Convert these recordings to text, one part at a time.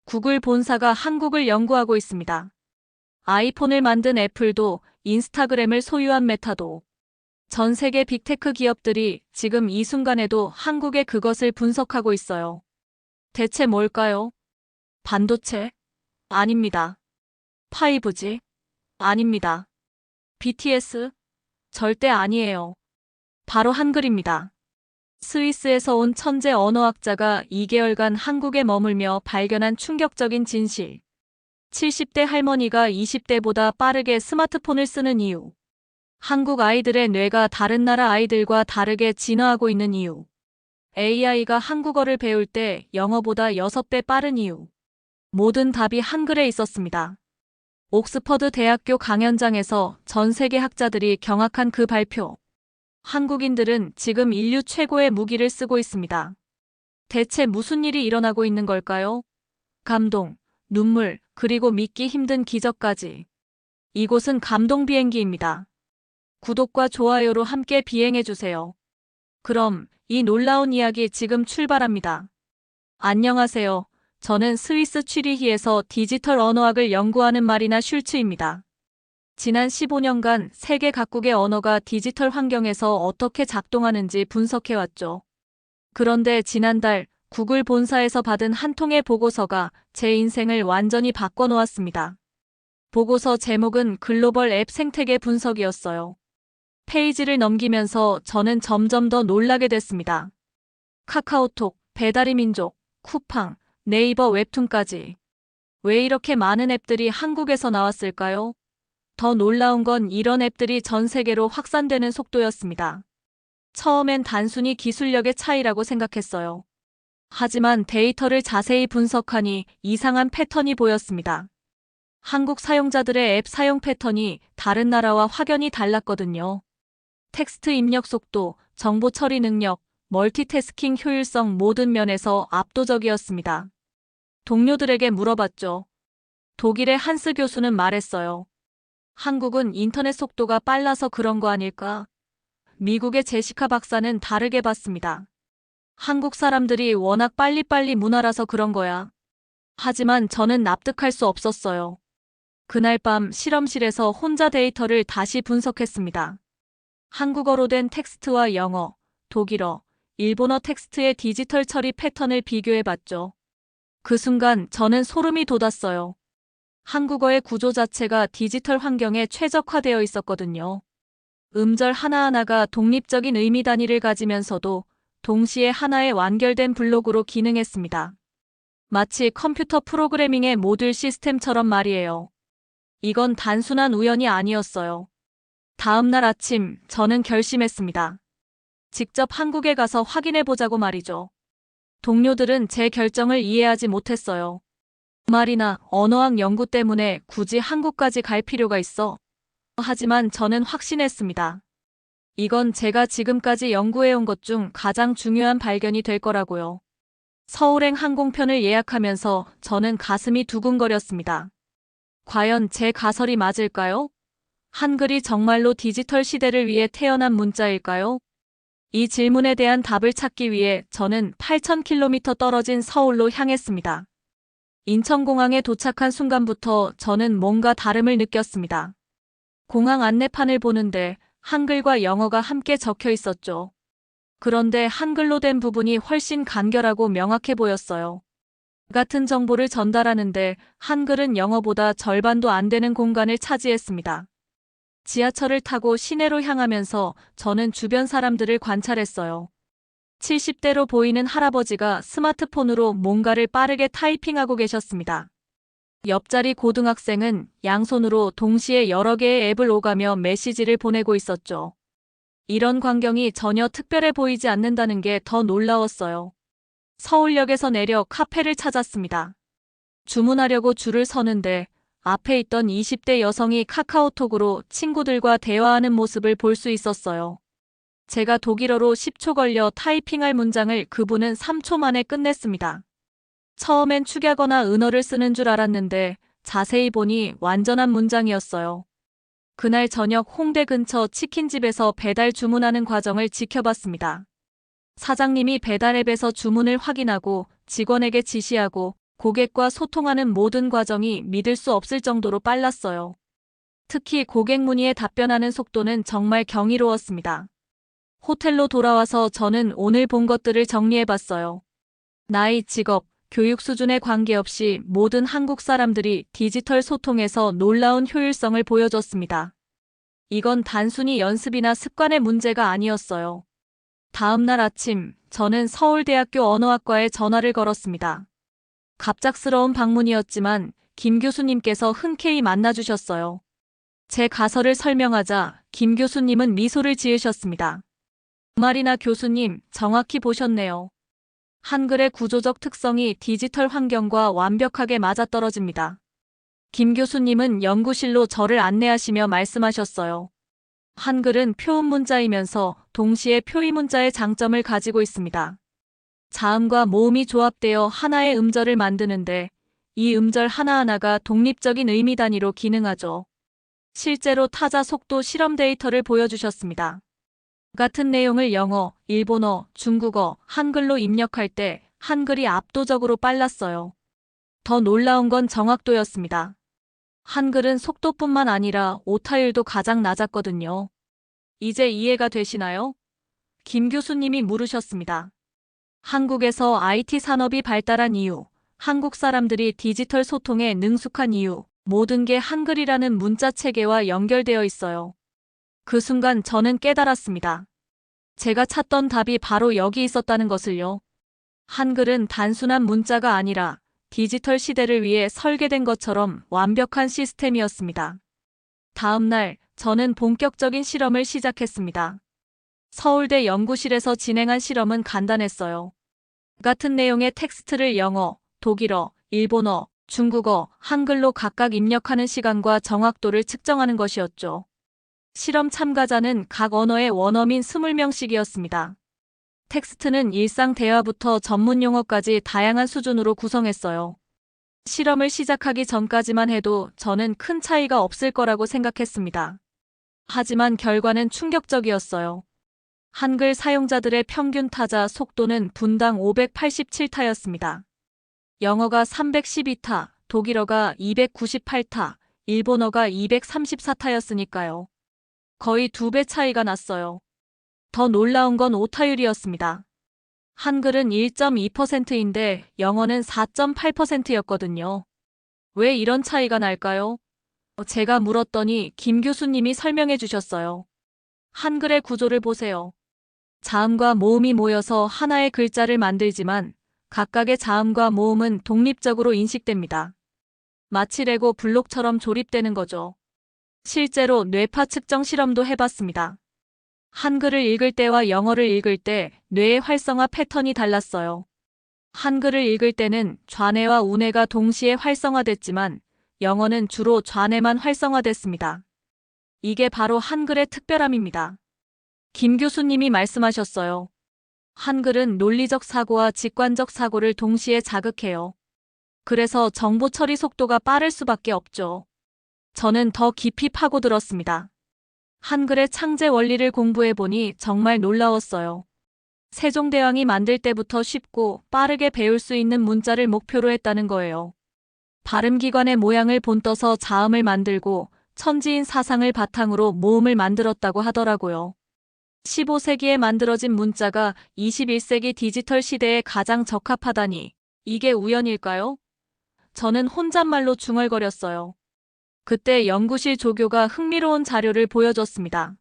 구글 본사가 한국을 연구하고 있습니다. 아이폰을 만든 애플도 인스타그램을 소유한 메타도 전 세계 빅테크 기업들이 지금 이 순간에도 한국의 그것을 분석하고 있어요. 대체 뭘까요? 반도체? 아닙니다. 5G? 아닙니다. BTS? 절대 아니에요. 바로 한글입니다. 스위스에서 온 천재 언어학자가 2개월간 한국에 머물며 발견한 충격적인 진실. 70대 할머니가 20대보다 빠르게 스마트폰을 쓰는 이유. 한국 아이들의 뇌가 다른 나라 아이들과 다르게 진화하고 있는 이유. AI가 한국어를 배울 때 영어보다 6배 빠른 이유. 모든 답이 한글에 있었습니다. 옥스퍼드 대학교 강연장에서 전 세계 학자들이 경악한 그 발표. 한국인들은 지금 인류 최고의 무기를 쓰고 있습니다. 대체 무슨 일이 일어나고 있는 걸까요? 감동, 눈물, 그리고 믿기 힘든 기적까지. 이곳은 감동 비행기입니다. 구독과 좋아요로 함께 비행해주세요. 그럼 이 놀라운 이야기 지금 출발합니다. 안녕하세요. 저는 스위스 취리히에서 디지털 언어학을 연구하는 마리나 슐츠입니다. 지난 15년간 세계 각국의 언어가 디지털 환경에서 어떻게 작동하는지 분석해왔죠. 그런데 지난달 구글 본사에서 받은 한 통의 보고서가 제 인생을 완전히 바꿔놓았습니다. 보고서 제목은 글로벌 앱 생태계 분석이었어요. 페이지를 넘기면서 저는 점점 더 놀라게 됐습니다. 카카오톡, 배달의 민족, 쿠팡, 네이버 웹툰까지. 왜 이렇게 많은 앱들이 한국에서 나왔을까요? 더 놀라운 건 이런 앱들이 전 세계로 확산되는 속도였습니다. 처음엔 단순히 기술력의 차이라고 생각했어요. 하지만 데이터를 자세히 분석하니 이상한 패턴이 보였습니다. 한국 사용자들의 앱 사용 패턴이 다른 나라와 확연히 달랐거든요. 텍스트 입력 속도, 정보 처리 능력, 멀티태스킹 효율성 모든 면에서 압도적이었습니다. 동료들에게 물어봤죠. 독일의 한스 교수는 말했어요. 한국은 인터넷 속도가 빨라서 그런 거 아닐까? 미국의 제시카 박사는 다르게 봤습니다. 한국 사람들이 워낙 빨리빨리 문화라서 그런 거야. 하지만 저는 납득할 수 없었어요. 그날 밤 실험실에서 혼자 데이터를 다시 분석했습니다. 한국어로 된 텍스트와 영어, 독일어, 일본어 텍스트의 디지털 처리 패턴을 비교해봤죠. 그 순간 저는 소름이 돋았어요. 한국어의 구조 자체가 디지털 환경에 최적화되어 있었거든요. 음절 하나하나가 독립적인 의미 단위를 가지면서도 동시에 하나의 완결된 블록으로 기능했습니다. 마치 컴퓨터 프로그래밍의 모듈 시스템처럼 말이에요. 이건 단순한 우연이 아니었어요. 다음 날 아침 저는 결심했습니다. 직접 한국에 가서 확인해보자고 말이죠. 동료들은 제 결정을 이해하지 못했어요. 말이나 언어학 연구 때문에 굳이 한국까지 갈 필요가 있어. 하지만 저는 확신했습니다. 이건 제가 지금까지 연구해온 것 중 가장 중요한 발견이 될 거라고요. 서울행 항공편을 예약하면서 저는 가슴이 두근거렸습니다. 과연 제 가설이 맞을까요? 한글이 정말로 디지털 시대를 위해 태어난 문자일까요? 이 질문에 대한 답을 찾기 위해 저는 8,000km 떨어진 서울로 향했습니다. 인천공항에 도착한 순간부터 저는 뭔가 다름을 느꼈습니다. 공항 안내판을 보는데 한글과 영어가 함께 적혀 있었죠. 그런데 한글로 된 부분이 훨씬 간결하고 명확해 보였어요. 같은 정보를 전달하는데 한글은 영어보다 절반도 안 되는 공간을 차지했습니다. 지하철을 타고 시내로 향하면서 저는 주변 사람들을 관찰했어요. 70대로 보이는 할아버지가 스마트폰으로 뭔가를 빠르게 타이핑하고 계셨습니다. 옆자리 고등학생은 양손으로 동시에 여러 개의 앱을 오가며 메시지를 보내고 있었죠. 이런 광경이 전혀 특별해 보이지 않는다는 게 더 놀라웠어요. 서울역에서 내려 카페를 찾았습니다. 주문하려고 줄을 서는데 앞에 있던 20대 여성이 카카오톡으로 친구들과 대화하는 모습을 볼 수 있었어요. 제가 독일어로 10초 걸려 타이핑할 문장을 그분은 3초 만에 끝냈습니다. 처음엔 축약어나 은어를 쓰는 줄 알았는데 자세히 보니 완전한 문장이었어요. 그날 저녁 홍대 근처 치킨집에서 배달 주문하는 과정을 지켜봤습니다. 사장님이 배달 앱에서 주문을 확인하고 직원에게 지시하고 고객과 소통하는 모든 과정이 믿을 수 없을 정도로 빨랐어요. 특히 고객 문의에 답변하는 속도는 정말 경이로웠습니다. 호텔로 돌아와서 저는 오늘 본 것들을 정리해봤어요. 나이, 직업, 교육 수준에 관계없이 모든 한국 사람들이 디지털 소통에서 놀라운 효율성을 보여줬습니다. 이건 단순히 연습이나 습관의 문제가 아니었어요. 다음 날 아침, 저는 서울대학교 언어학과에 전화를 걸었습니다. 갑작스러운 방문이었지만 김 교수님께서 흔쾌히 만나주셨어요. 제 가설을 설명하자 김 교수님은 미소를 지으셨습니다. 그 말이나 교수님, 정확히 보셨네요. 한글의 구조적 특성이 디지털 환경과 완벽하게 맞아떨어집니다. 김 교수님은 연구실로 저를 안내하시며 말씀하셨어요. 한글은 표음 문자이면서 동시에 표의 문자의 장점을 가지고 있습니다. 자음과 모음이 조합되어 하나의 음절을 만드는데 이 음절 하나하나가 독립적인 의미 단위로 기능하죠. 실제로 타자 속도 실험 데이터를 보여주셨습니다. 같은 내용을 영어, 일본어, 중국어, 한글로 입력할 때 한글이 압도적으로 빨랐어요. 더 놀라운 건 정확도였습니다. 한글은 속도뿐만 아니라 오타율도 가장 낮았거든요. 이제 이해가 되시나요? 김 교수님이 물으셨습니다. 한국에서 IT 산업이 발달한 이유, 한국 사람들이 디지털 소통에 능숙한 이유, 모든 게 한글이라는 문자 체계와 연결되어 있어요. 그 순간 저는 깨달았습니다. 제가 찾던 답이 바로 여기 있었다는 것을요. 한글은 단순한 문자가 아니라 디지털 시대를 위해 설계된 것처럼 완벽한 시스템이었습니다. 다음 날, 저는 본격적인 실험을 시작했습니다. 서울대 연구실에서 진행한 실험은 간단했어요. 같은 내용의 텍스트를 영어, 독일어, 일본어, 중국어, 한글로 각각 입력하는 시간과 정확도를 측정하는 것이었죠. 실험 참가자는 각 언어의 원어민 20명씩이었습니다. 텍스트는 일상 대화부터 전문 용어까지 다양한 수준으로 구성했어요. 실험을 시작하기 전까지만 해도 저는 큰 차이가 없을 거라고 생각했습니다. 하지만 결과는 충격적이었어요. 한글 사용자들의 평균 타자 속도는 분당 587타였습니다. 영어가 312타, 독일어가 298타, 일본어가 234타였으니까요. 거의 2배 차이가 났어요. 더 놀라운 건 오타율이었습니다. 한글은 1.2%인데 영어는 4.8%였거든요. 왜 이런 차이가 날까요? 제가 물었더니 김 교수님이 설명해 주셨어요. 한글의 구조를 보세요. 자음과 모음이 모여서 하나의 글자를 만들지만 각각의 자음과 모음은 독립적으로 인식됩니다. 마치 레고 블록처럼 조립되는 거죠. 실제로 뇌파 측정 실험도 해봤습니다. 한글을 읽을 때와 영어를 읽을 때 뇌의 활성화 패턴이 달랐어요. 한글을 읽을 때는 좌뇌와 우뇌가 동시에 활성화됐지만 영어는 주로 좌뇌만 활성화됐습니다. 이게 바로 한글의 특별함입니다. 김 교수님이 말씀하셨어요. 한글은 논리적 사고와 직관적 사고를 동시에 자극해요. 그래서 정보 처리 속도가 빠를 수밖에 없죠. 저는 더 깊이 파고들었습니다. 한글의 창제 원리를 공부해보니 정말 놀라웠어요. 세종대왕이 만들 때부터 쉽고 빠르게 배울 수 있는 문자를 목표로 했다는 거예요. 발음기관의 모양을 본떠서 자음을 만들고 천지인 사상을 바탕으로 모음을 만들었다고 하더라고요. 15세기에 만들어진 문자가 21세기 디지털 시대에 가장 적합하다니 이게 우연일까요? 저는 혼잣말로 중얼거렸어요. 그때 연구실 조교가 흥미로운 자료를 보여줬습니다.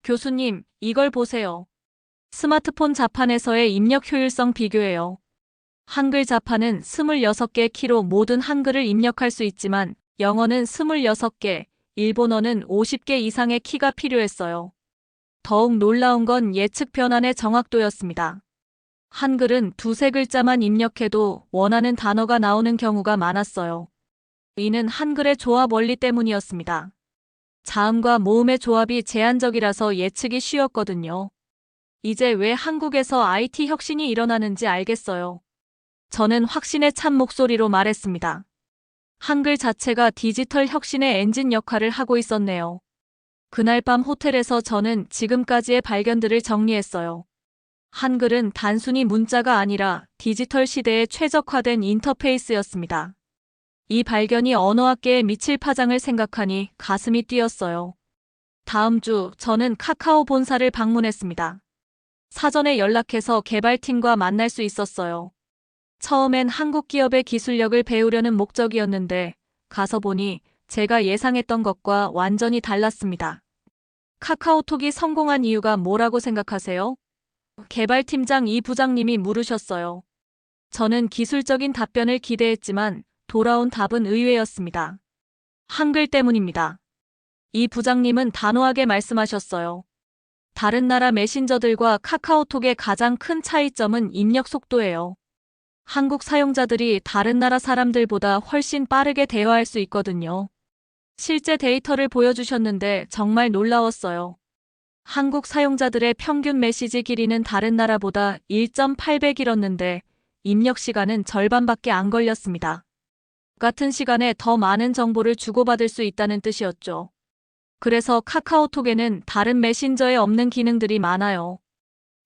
교수님, 이걸 보세요. 스마트폰 자판에서의 입력 효율성 비교예요. 한글 자판은 26개 키로 모든 한글을 입력할 수 있지만 영어는 26개, 일본어는 50개 이상의 키가 필요했어요. 더욱 놀라운 건 예측 변환의 정확도였습니다. 한글은 두세 글자만 입력해도 원하는 단어가 나오는 경우가 많았어요. 이는 한글의 조합 원리 때문이었습니다. 자음과 모음의 조합이 제한적이라서 예측이 쉬웠거든요. 이제 왜 한국에서 IT 혁신이 일어나는지 알겠어요. 저는 확신에 찬 목소리로 말했습니다. 한글 자체가 디지털 혁신의 엔진 역할을 하고 있었네요. 그날 밤 호텔에서 저는 지금까지의 발견들을 정리했어요. 한글은 단순히 문자가 아니라 디지털 시대에 최적화된 인터페이스였습니다. 이 발견이 언어학계에 미칠 파장을 생각하니 가슴이 뛰었어요. 다음 주 저는 카카오 본사를 방문했습니다. 사전에 연락해서 개발팀과 만날 수 있었어요. 처음엔 한국 기업의 기술력을 배우려는 목적이었는데 가서 보니 제가 예상했던 것과 완전히 달랐습니다. 카카오톡이 성공한 이유가 뭐라고 생각하세요? 개발팀장 이 부장님이 물으셨어요. 저는 기술적인 답변을 기대했지만 돌아온 답은 의외였습니다. 한글 때문입니다. 이 부장님은 단호하게 말씀하셨어요. 다른 나라 메신저들과 카카오톡의 가장 큰 차이점은 입력 속도예요. 한국 사용자들이 다른 나라 사람들보다 훨씬 빠르게 대화할 수 있거든요. 실제 데이터를 보여주셨는데 정말 놀라웠어요. 한국 사용자들의 평균 메시지 길이는 다른 나라보다 1.8배 길었는데 입력 시간은 절반밖에 안 걸렸습니다. 같은 시간에 더 많은 정보를 주고받을 수 있다는 뜻이었죠. 그래서 카카오톡에는 다른 메신저에 없는 기능들이 많아요.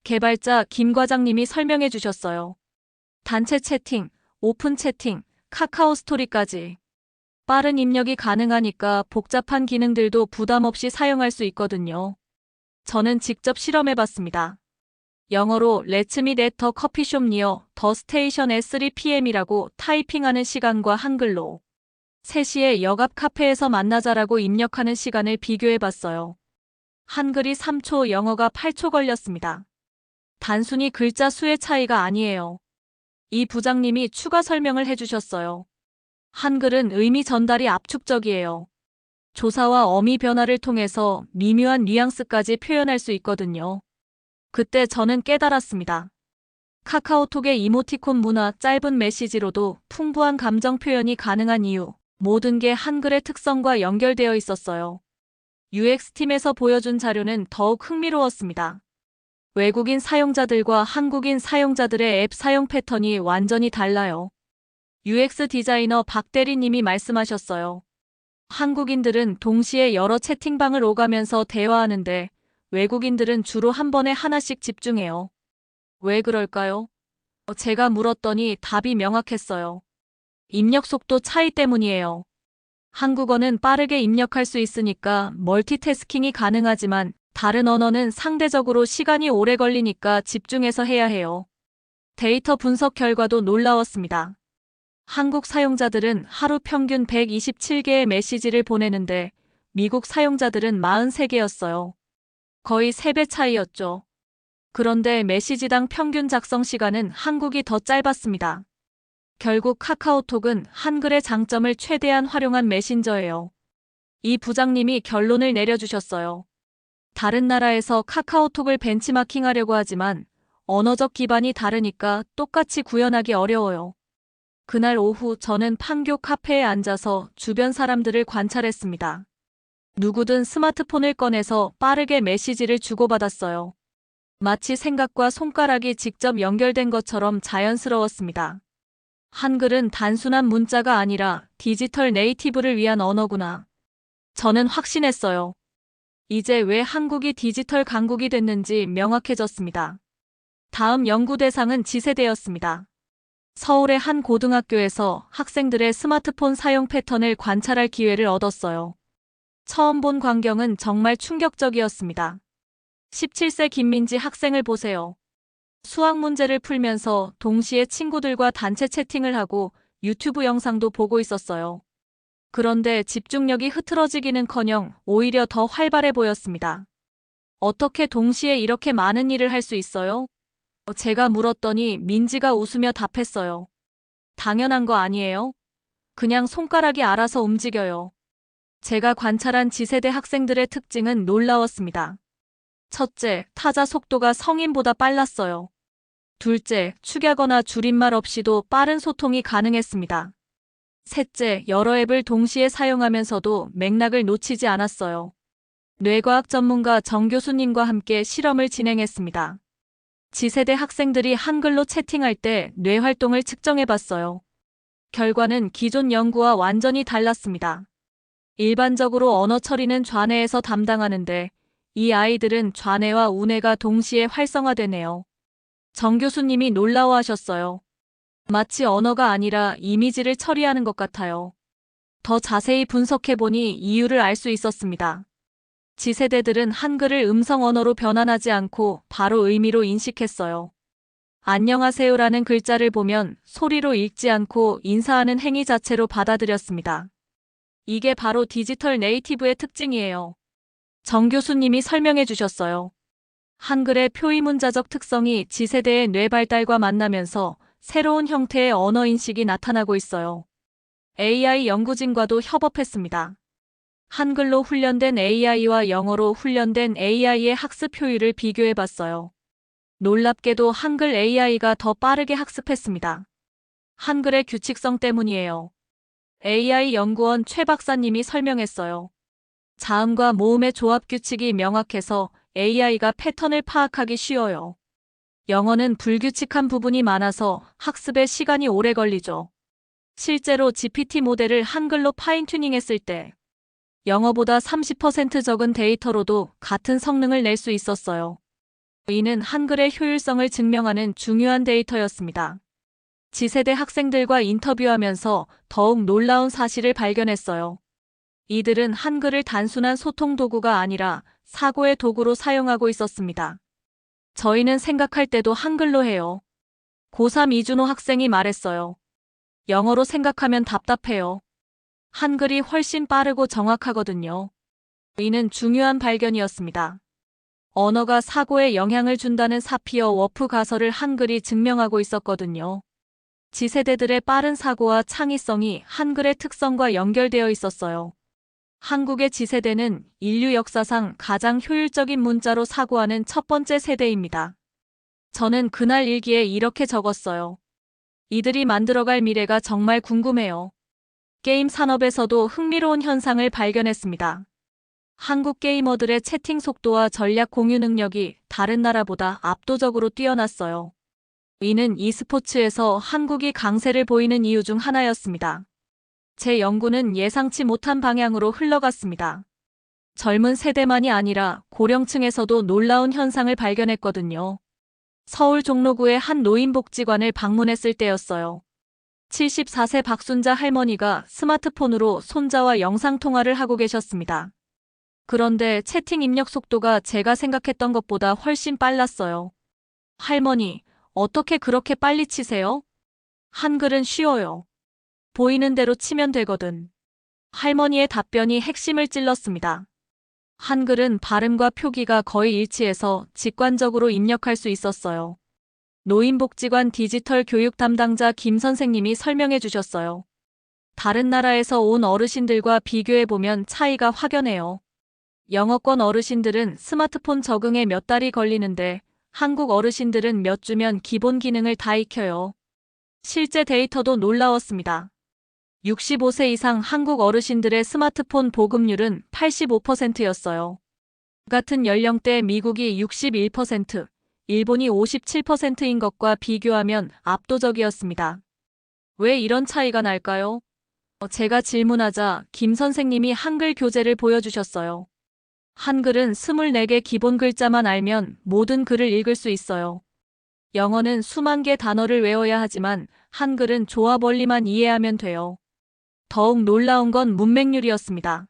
개발자 김 과장님이 설명해 주셨어요. 단체 채팅, 오픈 채팅, 카카오 스토리까지. 빠른 입력이 가능하니까 복잡한 기능들도 부담 없이 사용할 수 있거든요. 저는 직접 실험해 봤습니다. 영어로 Let's meet at the coffee shop near the station at 3pm이라고 타이핑하는 시간과 한글로 3시에 역 앞 카페에서 만나자라고 입력하는 시간을 비교해 봤어요. 한글이 3초, 영어가 8초 걸렸습니다. 단순히 글자 수의 차이가 아니에요. 이 부장님이 추가 설명을 해주셨어요. 한글은 의미 전달이 압축적이에요. 조사와 어미 변화를 통해서 미묘한 뉘앙스까지 표현할 수 있거든요. 그때 저는 깨달았습니다. 카카오톡의 이모티콘 문화, 짧은 메시지로도 풍부한 감정 표현이 가능한 이유, 모든 게 한글의 특성과 연결되어 있었어요. UX팀에서 보여준 자료는 더욱 흥미로웠습니다. 외국인 사용자들과 한국인 사용자들의 앱 사용 패턴이 완전히 달라요. UX 디자이너 박 대리님이 말씀하셨어요. 한국인들은 동시에 여러 채팅방을 오가면서 대화하는데 외국인들은 주로 한 번에 하나씩 집중해요. 왜 그럴까요? 제가 물었더니 답이 명확했어요. 입력 속도 차이 때문이에요. 한국어는 빠르게 입력할 수 있으니까 멀티태스킹이 가능하지만 다른 언어는 상대적으로 시간이 오래 걸리니까 집중해서 해야 해요. 데이터 분석 결과도 놀라웠습니다. 한국 사용자들은 하루 평균 127개의 메시지를 보내는데 미국 사용자들은 43개였어요. 거의 3배 차이였죠. 그런데 메시지당 평균 작성 시간은 한국이 더 짧았습니다. 결국 카카오톡은 한글의 장점을 최대한 활용한 메신저예요. 이 부장님이 결론을 내려주셨어요. 다른 나라에서 카카오톡을 벤치마킹하려고 하지만 언어적 기반이 다르니까 똑같이 구현하기 어려워요. 그날 오후 저는 판교 카페에 앉아서 주변 사람들을 관찰했습니다. 누구든 스마트폰을 꺼내서 빠르게 메시지를 주고받았어요. 마치 생각과 손가락이 직접 연결된 것처럼 자연스러웠습니다. 한글은 단순한 문자가 아니라 디지털 네이티브를 위한 언어구나. 저는 확신했어요. 이제 왜 한국이 디지털 강국이 됐는지 명확해졌습니다. 다음 연구 대상은 지세대였습니다. 서울의 한 고등학교에서 학생들의 스마트폰 사용 패턴을 관찰할 기회를 얻었어요. 처음 본 광경은 정말 충격적이었습니다. 17세 김민지 학생을 보세요. 수학 문제를 풀면서 동시에 친구들과 단체 채팅을 하고 유튜브 영상도 보고 있었어요. 그런데 집중력이 흐트러지기는커녕 오히려 더 활발해 보였습니다. 어떻게 동시에 이렇게 많은 일을 할 수 있어요? 제가 물었더니 민지가 웃으며 답했어요. 당연한 거 아니에요? 그냥 손가락이 알아서 움직여요. 제가 관찰한 지세대 학생들의 특징은 놀라웠습니다. 첫째, 타자 속도가 성인보다 빨랐어요. 둘째, 축야거나 줄임말 없이도 빠른 소통이 가능했습니다. 셋째, 여러 앱을 동시에 사용하면서도 맥락을 놓치지 않았어요. 뇌과학 전문가 정 교수님과 함께 실험을 진행했습니다. 지세대 학생들이 한글로 채팅할 때 뇌 활동을 측정해봤어요. 결과는 기존 연구와 완전히 달랐습니다. 일반적으로 언어 처리는 좌뇌에서 담당하는데 이 아이들은 좌뇌와 우뇌가 동시에 활성화되네요. 정 교수님이 놀라워하셨어요. 마치 언어가 아니라 이미지를 처리하는 것 같아요. 더 자세히 분석해보니 이유를 알 수 있었습니다. 지세대들은 한글을 음성 언어로 변환하지 않고 바로 의미로 인식했어요. 안녕하세요라는 글자를 보면 소리로 읽지 않고 인사하는 행위 자체로 받아들였습니다. 이게 바로 디지털 네이티브의 특징이에요. 정 교수님이 설명해 주셨어요. 한글의 표의문자적 특성이 지세대의 뇌 발달과 만나면서 새로운 형태의 언어 인식이 나타나고 있어요. AI 연구진과도 협업했습니다. 한글로 훈련된 AI와 영어로 훈련된 AI의 학습 효율을 비교해 봤어요. 놀랍게도 한글 AI가 더 빠르게 학습했습니다. 한글의 규칙성 때문이에요. AI 연구원 최 박사님이 설명했어요. 자음과 모음의 조합 규칙이 명확해서 AI가 패턴을 파악하기 쉬워요. 영어는 불규칙한 부분이 많아서 학습에 시간이 오래 걸리죠. 실제로 GPT 모델을 한글로 파인튜닝했을 때 영어보다 30% 적은 데이터로도 같은 성능을 낼 수 있었어요. 이는 한글의 효율성을 증명하는 중요한 데이터였습니다. 지세대 학생들과 인터뷰하면서 더욱 놀라운 사실을 발견했어요. 이들은 한글을 단순한 소통 도구가 아니라 사고의 도구로 사용하고 있었습니다. 저희는 생각할 때도 한글로 해요. 고3 이준호 학생이 말했어요. 영어로 생각하면 답답해요. 한글이 훨씬 빠르고 정확하거든요. 이는 중요한 발견이었습니다. 언어가 사고에 영향을 준다는 사피어 워프 가설을 한글이 증명하고 있었거든요. 지세대들의 빠른 사고와 창의성이 한글의 특성과 연결되어 있었어요. 한국의 지세대는 인류 역사상 가장 효율적인 문자로 사고하는 첫 번째 세대입니다. 저는 그날 일기에 이렇게 적었어요. 이들이 만들어갈 미래가 정말 궁금해요. 게임 산업에서도 흥미로운 현상을 발견했습니다. 한국 게이머들의 채팅 속도와 전략 공유 능력이 다른 나라보다 압도적으로 뛰어났어요. 이는 e스포츠에서 한국이 강세를 보이는 이유 중 하나였습니다. 제 연구는 예상치 못한 방향으로 흘러갔습니다. 젊은 세대만이 아니라 고령층에서도 놀라운 현상을 발견했거든요. 서울 종로구의 한 노인복지관을 방문했을 때였어요. 74세 박순자 할머니가 스마트폰으로 손자와 영상통화를 하고 계셨습니다. 그런데 채팅 입력 속도가 제가 생각했던 것보다 훨씬 빨랐어요. 할머니, 어떻게 그렇게 빨리 치세요? 한글은 쉬워요. 보이는 대로 치면 되거든. 할머니의 답변이 핵심을 찔렀습니다. 한글은 발음과 표기가 거의 일치해서 직관적으로 입력할 수 있었어요. 노인복지관 디지털 교육 담당자 김 선생님이 설명해 주셨어요. 다른 나라에서 온 어르신들과 비교해보면 차이가 확연해요. 영어권 어르신들은 스마트폰 적응에 몇 달이 걸리는데 한국 어르신들은 몇 주면 기본 기능을 다 익혀요. 실제 데이터도 놀라웠습니다. 65세 이상 한국 어르신들의 스마트폰 보급률은 85%였어요. 같은 연령대 미국이 61%, 일본이 57%인 것과 비교하면 압도적이었습니다. 왜 이런 차이가 날까요? 제가 질문하자 김 선생님이 한글 교재를 보여주셨어요. 한글은 24개 기본 글자만 알면 모든 글을 읽을 수 있어요. 영어는 수만 개 단어를 외워야 하지만 한글은 조합 원리만 이해하면 돼요. 더욱 놀라운 건 문맹률이었습니다.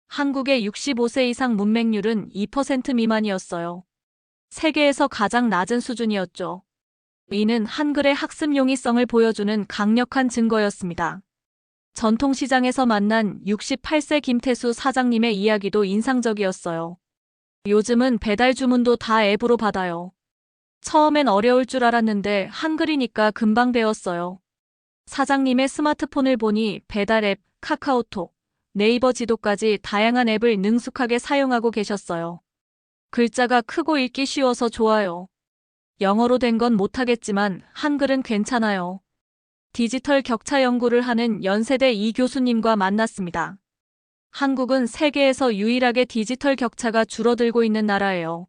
한국의 65세 이상 문맹률은 2% 미만이었어요. 세계에서 가장 낮은 수준이었죠. 이는 한글의 학습 용이성을 보여주는 강력한 증거였습니다. 전통시장에서 만난 68세 김태수 사장님의 이야기도 인상적이었어요. 요즘은 배달 주문도 다 앱으로 받아요. 처음엔 어려울 줄 알았는데 한글이니까 금방 배웠어요. 사장님의 스마트폰을 보니 배달 앱, 카카오톡, 네이버 지도까지 다양한 앱을 능숙하게 사용하고 계셨어요. 글자가 크고 읽기 쉬워서 좋아요. 영어로 된 건 못하겠지만 한글은 괜찮아요. 디지털 격차 연구를 하는 연세대 이 교수님과 만났습니다. 한국은 세계에서 유일하게 디지털 격차가 줄어들고 있는 나라예요.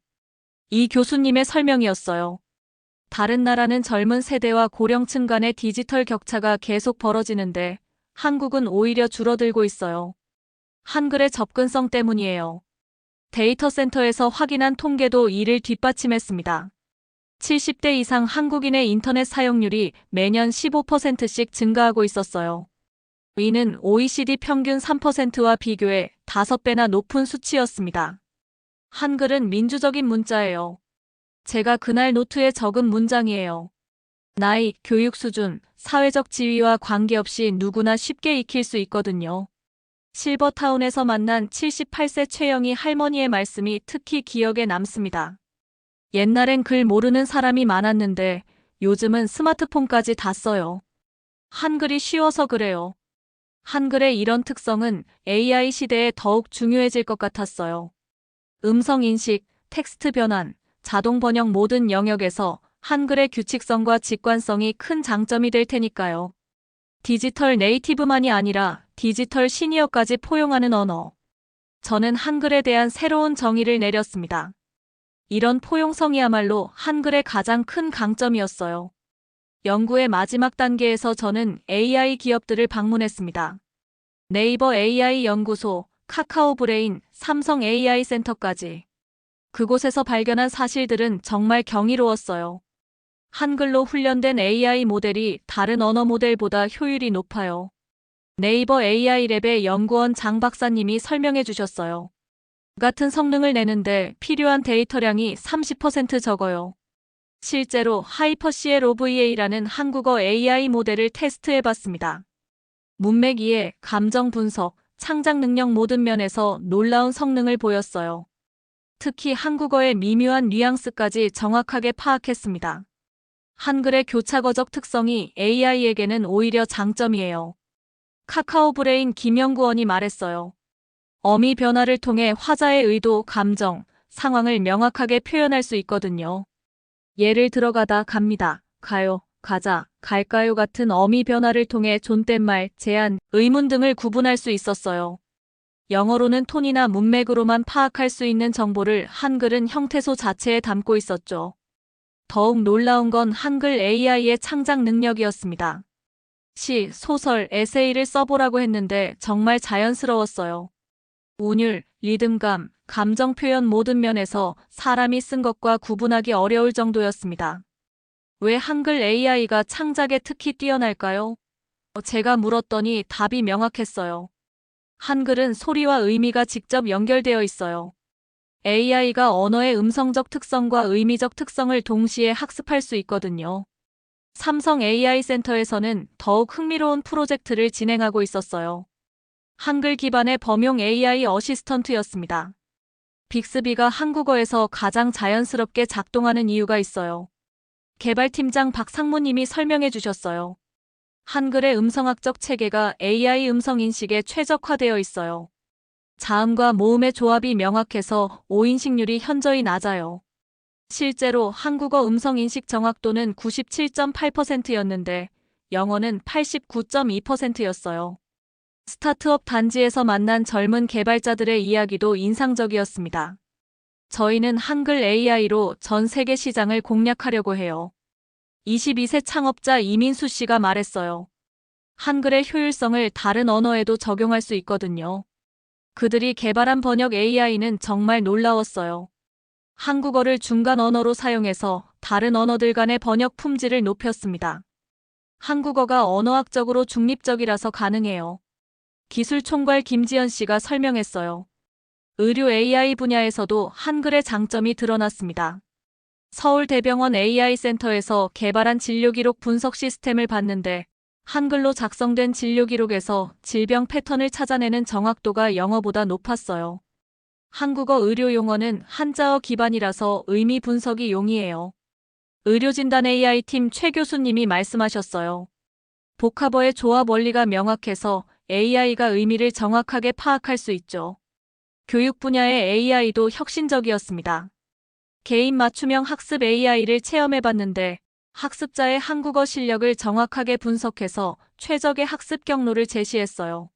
이 교수님의 설명이었어요. 다른 나라는 젊은 세대와 고령층 간의 디지털 격차가 계속 벌어지는데 한국은 오히려 줄어들고 있어요. 한글의 접근성 때문이에요. 데이터 센터에서 확인한 통계도 이를 뒷받침했습니다. 70대 이상 한국인의 인터넷 사용률이 매년 15%씩 증가하고 있었어요. 이는 OECD 평균 3%와 비교해 5배나 높은 수치였습니다. 한글은 민주적인 문자예요. 제가 그날 노트에 적은 문장이에요. 나이, 교육 수준, 사회적 지위와 관계없이 누구나 쉽게 익힐 수 있거든요. 실버타운에서 만난 78세 최영희 할머니의 말씀이 특히 기억에 남습니다. 옛날엔 글 모르는 사람이 많았는데 요즘은 스마트폰까지 다 써요. 한글이 쉬워서 그래요. 한글의 이런 특성은 AI 시대에 더욱 중요해질 것 같았어요. 음성 인식, 텍스트 변환, 자동 번역 모든 영역에서 한글의 규칙성과 직관성이 큰 장점이 될 테니까요. 디지털 네이티브만이 아니라 디지털 시니어까지 포용하는 언어. 저는 한글에 대한 새로운 정의를 내렸습니다. 이런 포용성이야말로 한글의 가장 큰 강점이었어요. 연구의 마지막 단계에서 저는 AI 기업들을 방문했습니다. 네이버 AI 연구소, 카카오 브레인, 삼성 AI 센터까지. 그곳에서 발견한 사실들은 정말 경이로웠어요. 한글로 훈련된 AI 모델이 다른 언어 모델보다 효율이 높아요. 네이버 AI 랩의 연구원 장 박사님이 설명해 주셨어요. 같은 성능을 내는데 필요한 데이터량이 30% 적어요. 실제로 하이퍼CLOVA라는 한국어 AI 모델을 테스트해 봤습니다. 문맥 이해, 감정 분석, 창작 능력 모든 면에서 놀라운 성능을 보였어요. 특히 한국어의 미묘한 뉘앙스까지 정확하게 파악했습니다. 한글의 교차거적 특성이 AI에게는 오히려 장점이에요. 카카오 브레인 김영구원이 말했어요. 어미 변화를 통해 화자의 의도, 감정, 상황을 명확하게 표현할 수 있거든요. 예를 들어 가다, 갑니다, 가요, 가자, 갈까요 같은 어미 변화를 통해 존댓말, 제안, 의문 등을 구분할 수 있었어요. 영어로는 톤이나 문맥으로만 파악할 수 있는 정보를 한글은 형태소 자체에 담고 있었죠. 더욱 놀라운 건 한글 AI의 창작 능력이었습니다. 시, 소설, 에세이를 써보라고 했는데 정말 자연스러웠어요. 운율, 리듬감, 감정 표현 모든 면에서 사람이 쓴 것과 구분하기 어려울 정도였습니다. 왜 한글 AI가 창작에 특히 뛰어날까요? 제가 물었더니 답이 명확했어요. 한글은 소리와 의미가 직접 연결되어 있어요. AI가 언어의 음성적 특성과 의미적 특성을 동시에 학습할 수 있거든요. 삼성 AI 센터에서는 더욱 흥미로운 프로젝트를 진행하고 있었어요. 한글 기반의 범용 AI 어시스턴트였습니다. 빅스비가 한국어에서 가장 자연스럽게 작동하는 이유가 있어요. 개발팀장 박상무님이 설명해 주셨어요. 한글의 음성학적 체계가 AI 음성 인식에 최적화되어 있어요. 자음과 모음의 조합이 명확해서 오인식률이 현저히 낮아요. 실제로 한국어 음성 인식 정확도는 97.8%였는데 영어는 89.2%였어요. 스타트업 단지에서 만난 젊은 개발자들의 이야기도 인상적이었습니다. 저희는 한글 AI로 전 세계 시장을 공략하려고 해요. 22세 창업자 이민수 씨가 말했어요. 한글의 효율성을 다른 언어에도 적용할 수 있거든요. 그들이 개발한 번역 AI는 정말 놀라웠어요. 한국어를 중간 언어로 사용해서 다른 언어들 간의 번역 품질을 높였습니다. 한국어가 언어학적으로 중립적이라서 가능해요. 기술총괄 김지연 씨가 설명했어요. 의료 AI 분야에서도 한글의 장점이 드러났습니다. 서울대병원 AI센터에서 개발한 진료기록 분석 시스템을 봤는데 한글로 작성된 진료기록에서 질병 패턴을 찾아내는 정확도가 영어보다 높았어요. 한국어 의료 용어는 한자어 기반이라서 의미 분석이 용이해요. 의료진단 AI팀 최 교수님이 말씀하셨어요. 복합어의 조합 원리가 명확해서 AI가 의미를 정확하게 파악할 수 있죠. 교육 분야의 AI도 혁신적이었습니다. 개인 맞춤형 학습 AI를 체험해봤는데 학습자의 한국어 실력을 정확하게 분석해서 최적의 학습 경로를 제시했어요.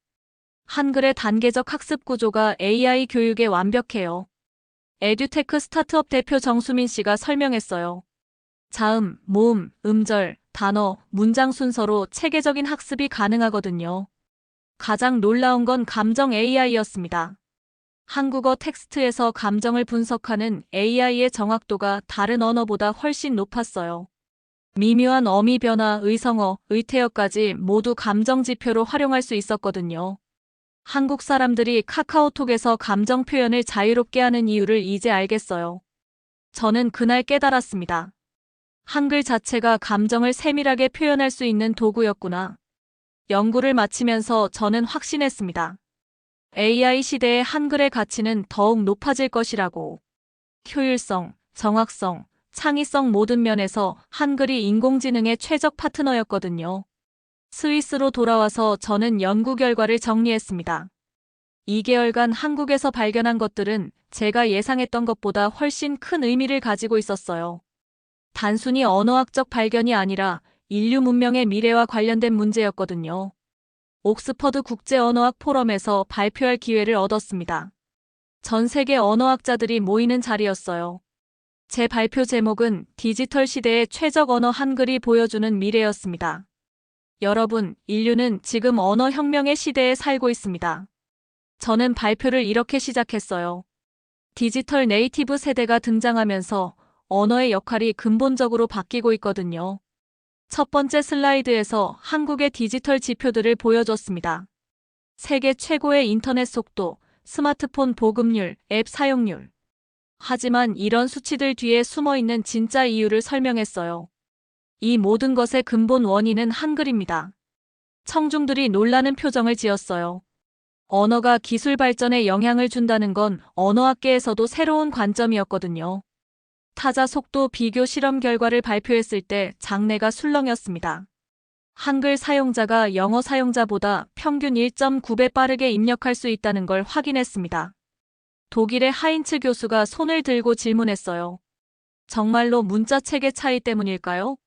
한글의 단계적 학습 구조가 AI 교육에 완벽해요. 에듀테크 스타트업 대표 정수민 씨가 설명했어요. 자음, 모음, 음절, 단어, 문장 순서로 체계적인 학습이 가능하거든요. 가장 놀라운 건 감정 AI였습니다. 한국어 텍스트에서 감정을 분석하는 AI의 정확도가 다른 언어보다 훨씬 높았어요. 미묘한 어미 변화, 의성어, 의태어까지 모두 감정 지표로 활용할 수 있었거든요. 한국 사람들이 카카오톡에서 감정 표현을 자유롭게 하는 이유를 이제 알겠어요. 저는 그날 깨달았습니다. 한글 자체가 감정을 세밀하게 표현할 수 있는 도구였구나. 연구를 마치면서 저는 확신했습니다. AI 시대의 한글의 가치는 더욱 높아질 것이라고. 효율성, 정확성, 창의성 모든 면에서 한글이 인공지능의 최적 파트너였거든요. 스위스로 돌아와서 저는 연구 결과를 정리했습니다. 2개월간 한국에서 발견한 것들은 제가 예상했던 것보다 훨씬 큰 의미를 가지고 있었어요. 단순히 언어학적 발견이 아니라 인류 문명의 미래와 관련된 문제였거든요. 옥스퍼드 국제언어학 포럼에서 발표할 기회를 얻었습니다. 전 세계 언어학자들이 모이는 자리였어요. 제 발표 제목은 디지털 시대의 최적 언어 한글이 보여주는 미래였습니다. 여러분, 인류는 지금 언어혁명의 시대에 살고 있습니다. 저는 발표를 이렇게 시작했어요. 디지털 네이티브 세대가 등장하면서 언어의 역할이 근본적으로 바뀌고 있거든요. 첫 번째 슬라이드에서 한국의 디지털 지표들을 보여줬습니다. 세계 최고의 인터넷 속도, 스마트폰 보급률, 앱 사용률. 하지만 이런 수치들 뒤에 숨어있는 진짜 이유를 설명했어요. 이 모든 것의 근본 원인은 한글입니다. 청중들이 놀라는 표정을 지었어요. 언어가 기술 발전에 영향을 준다는 건 언어학계에서도 새로운 관점이었거든요. 타자 속도 비교 실험 결과를 발표했을 때 장내가 술렁였습니다. 한글 사용자가 영어 사용자보다 평균 1.9배 빠르게 입력할 수 있다는 걸 확인했습니다. 독일의 하인츠 교수가 손을 들고 질문했어요. 정말로 문자 체계 차이 때문일까요?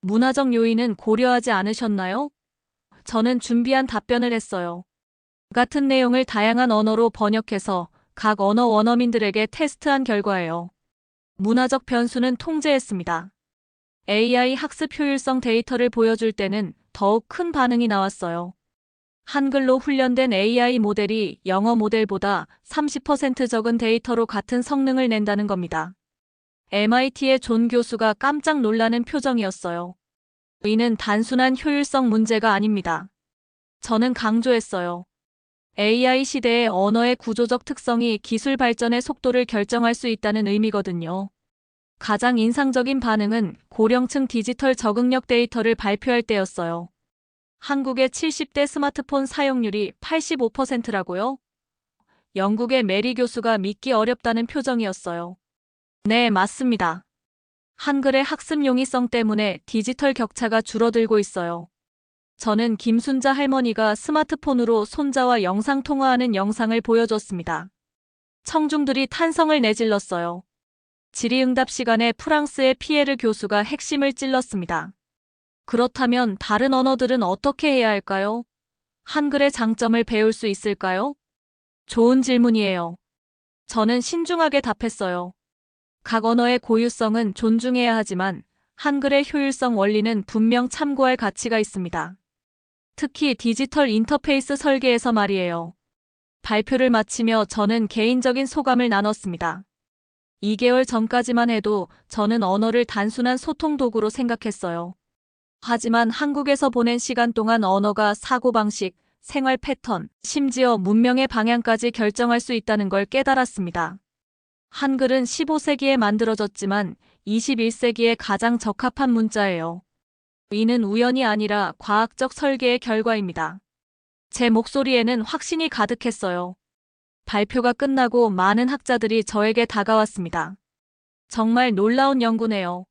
문화적 요인은 고려하지 않으셨나요? 저는 준비한 답변을 했어요. 같은 내용을 다양한 언어로 번역해서 각 언어 원어민들에게 테스트한 결과예요. 문화적 변수는 통제했습니다. AI 학습 효율성 데이터를 보여줄 때는 더욱 큰 반응이 나왔어요. 한글로 훈련된 AI 모델이 영어 모델보다 30% 적은 데이터로 같은 성능을 낸다는 겁니다. MIT의 존 교수가 깜짝 놀라는 표정이었어요. 이는 단순한 효율성 문제가 아닙니다. 저는 강조했어요. AI 시대의 언어의 구조적 특성이 기술 발전의 속도를 결정할 수 있다는 의미거든요. 가장 인상적인 반응은 고령층 디지털 적응력 데이터를 발표할 때였어요. 한국의 70대 스마트폰 사용률이 85%라고요? 영국의 메리 교수가 믿기 어렵다는 표정이었어요. 네, 맞습니다. 한글의 학습 용이성 때문에 디지털 격차가 줄어들고 있어요. 저는 김순자 할머니가 스마트폰으로 손자와 영상통화하는 영상을 보여줬습니다. 청중들이 탄성을 내질렀어요. 질의응답 시간에 프랑스의 피에르 교수가 핵심을 찔렀습니다. 그렇다면 다른 언어들은 어떻게 해야 할까요? 한글의 장점을 배울 수 있을까요? 좋은 질문이에요. 저는 신중하게 답했어요. 각 언어의 고유성은 존중해야 하지만 한글의 효율성 원리는 분명 참고할 가치가 있습니다. 특히 디지털 인터페이스 설계에서 말이에요. 발표를 마치며 저는 개인적인 소감을 나눴습니다. 2개월 전까지만 해도 저는 언어를 단순한 소통 도구로 생각했어요. 하지만 한국에서 보낸 시간 동안 언어가 사고방식, 생활 패턴, 심지어 문명의 방향까지 결정할 수 있다는 걸 깨달았습니다. 한글은 15세기에 만들어졌지만 21세기에 가장 적합한 문자예요. 이는 우연이 아니라 과학적 설계의 결과입니다. 제 목소리에는 확신이 가득했어요. 발표가 끝나고 많은 학자들이 저에게 다가왔습니다. 정말 놀라운 연구네요.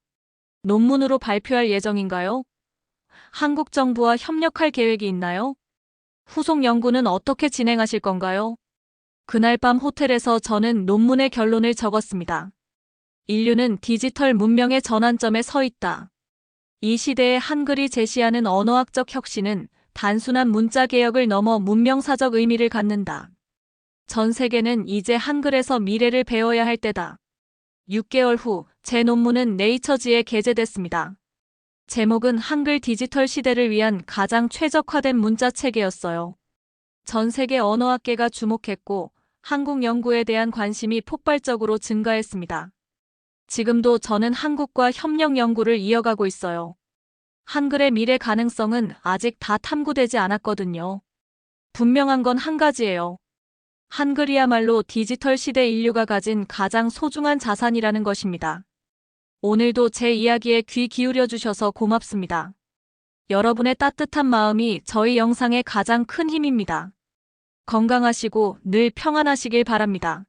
논문으로 발표할 예정인가요? 한국 정부와 협력할 계획이 있나요? 후속 연구는 어떻게 진행하실 건가요? 그날 밤 호텔에서 저는 논문의 결론을 적었습니다. 인류는 디지털 문명의 전환점에 서 있다. 이 시대에 한글이 제시하는 언어학적 혁신은 단순한 문자 개혁을 넘어 문명사적 의미를 갖는다. 전 세계는 이제 한글에서 미래를 배워야 할 때다. 6개월 후 제 논문은 네이처지에 게재됐습니다. 제목은 한글 디지털 시대를 위한 가장 최적화된 문자 체계였어요. 전 세계 언어학계가 주목했고 한국 연구에 대한 관심이 폭발적으로 증가했습니다. 지금도 저는 한국과 협력 연구를 이어가고 있어요. 한글의 미래 가능성은 아직 다 탐구되지 않았거든요. 분명한 건 한 가지예요. 한글이야말로 디지털 시대 인류가 가진 가장 소중한 자산이라는 것입니다. 오늘도 제 이야기에 귀 기울여 주셔서 고맙습니다. 여러분의 따뜻한 마음이 저희 영상의 가장 큰 힘입니다. 건강하시고 늘 평안하시길 바랍니다.